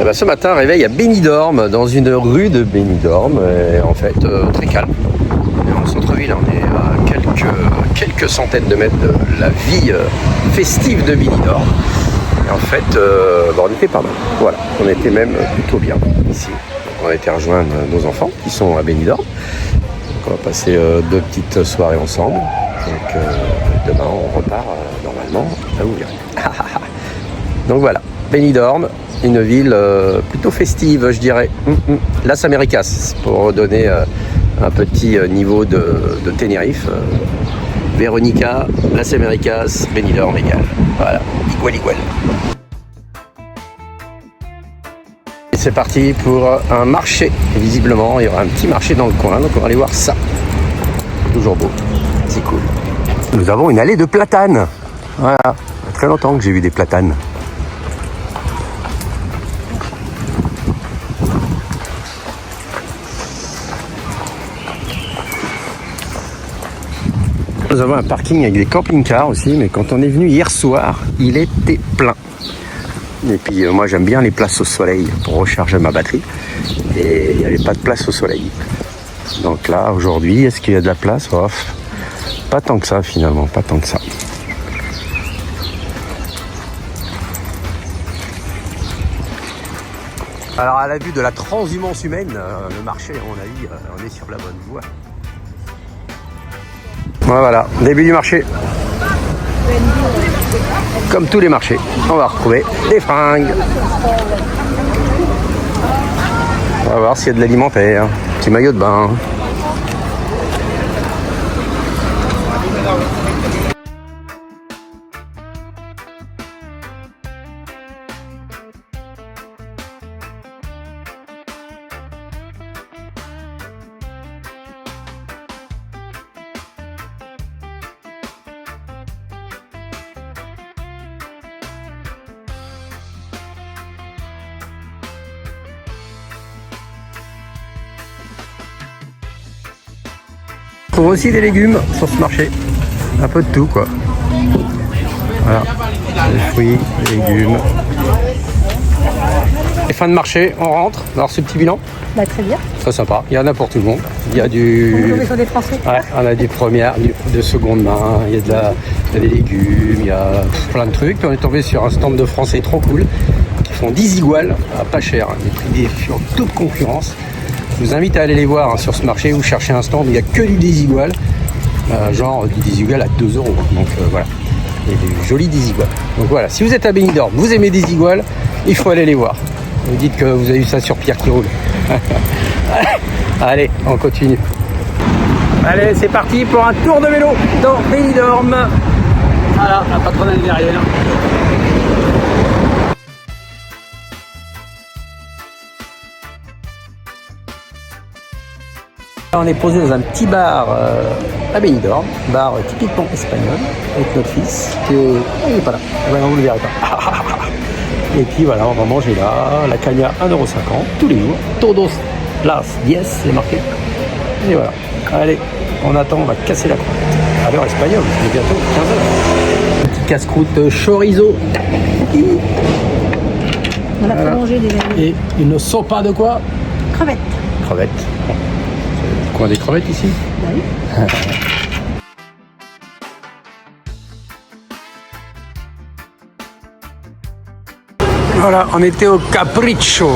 Eh ben, ce matin, réveil à Benidorm, dans une rue de Benidorm, et en fait très calme. On est en centre-ville, on est à quelques centaines de mètres de la vie festive de Benidorm. Et en fait, on était pas mal. Voilà, on était même plutôt bien ici. Donc, on a été rejoindre nos enfants qui sont à Benidorm. Donc, on va passer 2 petites soirées ensemble. Donc demain, on repart normalement à Ouvier. Donc voilà, Benidorm, une ville plutôt festive, je dirais. Las Américas, pour donner un petit niveau de Tenerife. Véronica, Las Américas, Benidorm égal. Voilà, igual. Et c'est parti pour un marché. Et visiblement, il y aura un petit marché dans le coin, donc on va aller voir ça. Toujours beau, c'est cool. Nous avons une allée de platanes. Voilà, ça fait très longtemps que j'ai vu des platanes. Nous avons un parking avec des camping-cars aussi, mais quand on est venu hier soir, il était plein. Et puis moi j'aime bien les places au soleil pour recharger ma batterie. Et il n'y avait pas de place au soleil. Donc là, aujourd'hui, est-ce qu'il y a de la place? Pas tant que ça finalement, pas tant que ça. Alors à la vue de la transhumance humaine, le marché, à mon avis, on est sur la bonne voie. Voilà, début du marché. Comme tous les marchés, on va retrouver des fringues. On va voir s'il y a de l'alimentaire. Petit maillot de bain. On trouve aussi des légumes sur ce marché. Un peu de tout quoi. Voilà. Des fruits, des légumes. Et fin de marché, on rentre. Alors ce petit bilan. Bah, très bien. Très sympa. Il y en a pour tout le monde. Il y a du. On est sur des Français. Ouais, on a du première, de seconde main. Il y a des légumes, il y a plein de trucs. Puis on est tombé sur un stand de Français trop cool qui font 10 iguales à pas cher. Des prix sur toute concurrence. Je vous invite à aller les voir sur ce marché. Vous cherchez un stand où il n'y a que du désigual, genre du désigual à 2 €. Donc voilà, il y a des jolis désigual. Donc voilà, si vous êtes à Benidorm, vous aimez désigual, il faut aller les voir. Vous dites que vous avez vu ça sur Pierre qui roule. Allez, on continue. Allez, c'est parti pour un tour de vélo dans Benidorm. Voilà, la patronale derrière. On est posé dans un petit bar à Benidorm, bar typiquement espagnol, avec notre fils, qui est... Oh, il n'est pas là, voilà, vous ne le verrez pas. Et puis voilà, on va manger là, la cagna 1,50 € tous les jours, todos las 10, c'est marqué. Et voilà, allez, on attend, on va casser la croûte. À l'heure espagnole, c'est bientôt 15 h. Petit casse-croûte chorizo. On a prolongé des amis. Et une sopa de quoi? Crevettes. Crevettes. C'est le coin des crevettes ici? Bah oui. Voilà, on était au Capriccio.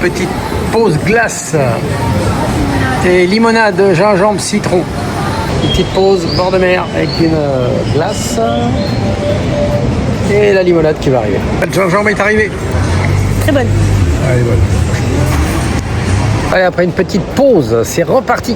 Petite pause glace et limonade gingembre citron. Une petite pause bord de mer avec une glace et la limonade qui va arriver. Le gingembre est arrivé. Très bonne. Allez, bonne. Allez, après une petite pause, c'est reparti.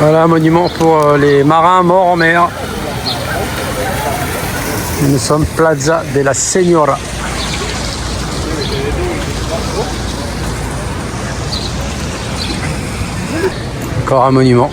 Voilà un monument pour les marins morts en mer. Nous sommes Plaza de la Señora. Encore un monument.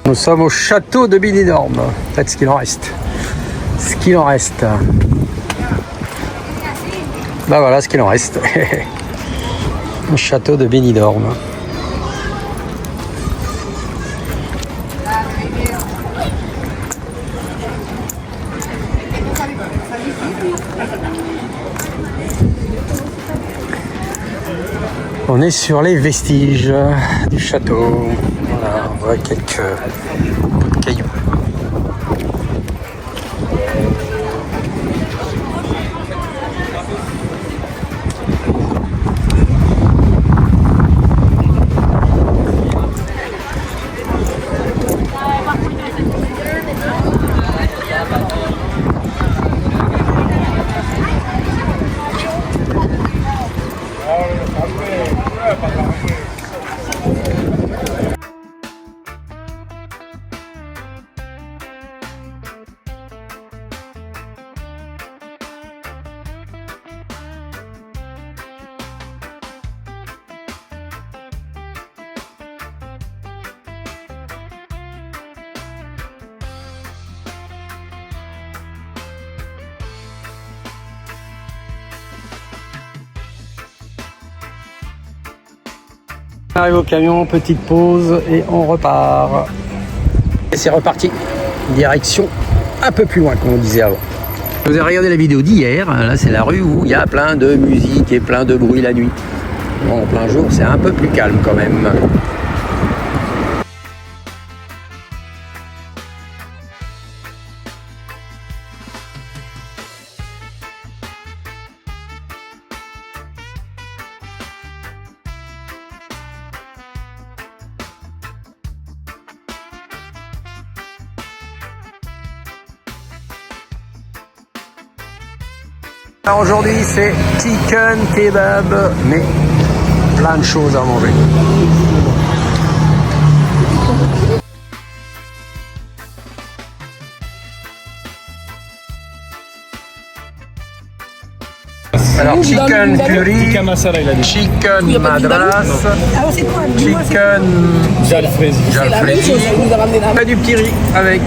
Nous sommes au château de Benidorm. Peut-être ce qu'il en reste. Ce qu'il en reste. Ben voilà ce qu'il en reste. Le château de Benidorm. On est sur les vestiges du château. Voilà, on voit quelques bouts de cailloux. On arrive au camion, petite pause et on repart. Et c'est reparti, direction un peu plus loin comme on disait avant. Vous avez regardé la vidéo d'hier, là c'est la rue où il y a plein de musique et plein de bruit la nuit. Bon, en plein jour c'est un peu plus calme quand même. Alors aujourd'hui c'est chicken kebab, mais plein de choses à manger. Alors chicken curry, Tikka masala, il a dit. chicken madras, Alors c'est quoi? Dis-moi, c'est quoi? chicken Jalfrezi. jalfrezi, et du petit riz avec,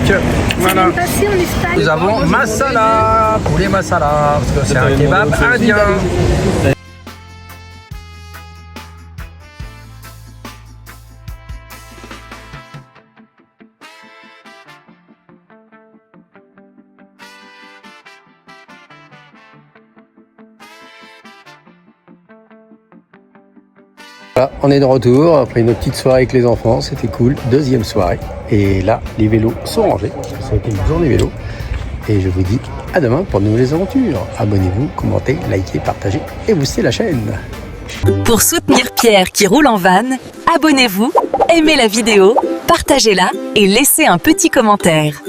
voilà. Même passé en Espagne. Nous avons masala, poulet masala, parce que c'est un kebab indien. Voilà, on est de retour après une petite soirée avec les enfants, c'était cool, deuxième soirée. Et là, les vélos sont rangés, ça a été une journée vélo. Et je vous dis à demain pour de nouvelles aventures. Abonnez-vous, commentez, likez, partagez et boostez la chaîne. Pour soutenir Pierre qui roule en van, abonnez-vous, aimez la vidéo, partagez-la et laissez un petit commentaire.